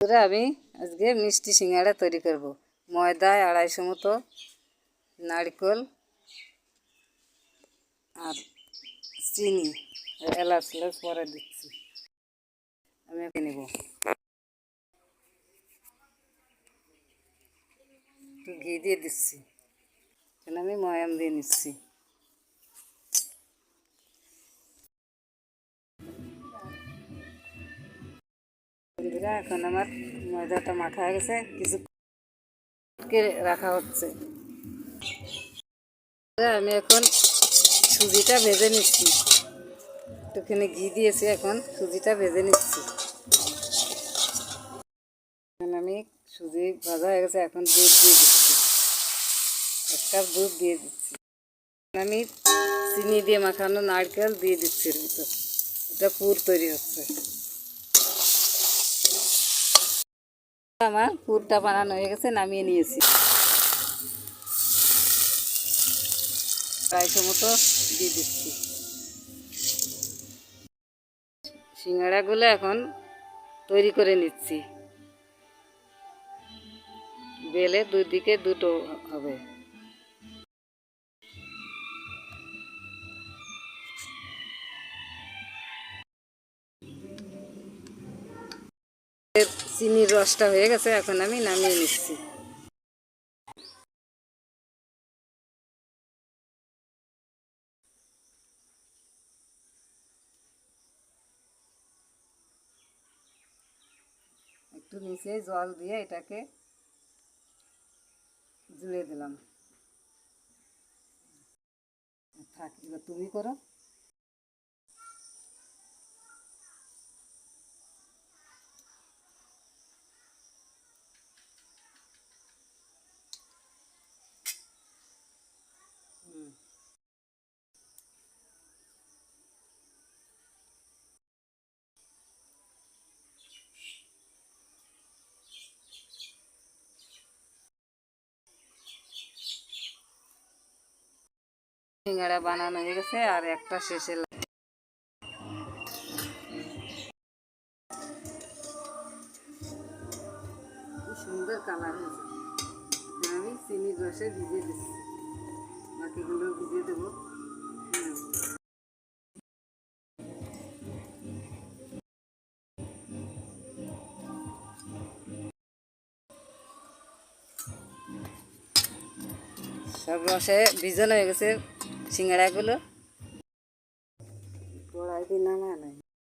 আমি আজকে মিষ্টি সিঙ্গাড়া তৈরি করব। ময়দায় 250 মতো, নারকেল আর চিনি, এলাচ পরে দিচ্ছি। আমি নেব একটু ঘি দিয়ে দিচ্ছি, আমি ময়াম দিয়ে নিচ্ছি। এখন আমার ময়দাটা মাখা হয়ে গেছে, কিছু রাখা হচ্ছে। আমি এখন সুজিটা ভেজে নিচ্ছি, একটুখানি ঘি দিয়েছি, এখন সুজিটা ভেজে নিচ্ছি। এখন আমি সুজি ভাজা হয়ে গেছে, এখন দুধ দিয়ে দিচ্ছি, 1 কাপ দুধ দিয়ে দিচ্ছি। আমি চিনি দিয়ে মাখানো নারকেল দিয়ে দিচ্ছি, এটা পুর তৈরি হচ্ছে। আমার পুরটা বানানো হয়ে গেছে, নামিয়ে নিয়েছি। 250 মতো দিয়ে দিচ্ছি। সিঙ্গাড়াগুলো এখন তৈরি করে নিচ্ছি, বেলে দুই দিকে দুটো হবে। চিনির রসটা হয়ে গেছে, এখন আমি নামিয়ে নিচ্ছি। একটু নিচে জল দিয়ে এটাকে জুড়ে দিলাম। থাক, এবার তুমি করো। সিঙ্গাড়া বানানো হয়ে গেছে, আর একটা শেষে সুন্দর কালার হয়েছে। আমি চিনির রসে ভিজিয়ে দিচ্ছি, বাকিগুলো ভিজিয়ে দেবো। সব রসে ভিজানো হয়ে গেছে সিঙ্গাড়াগুলো।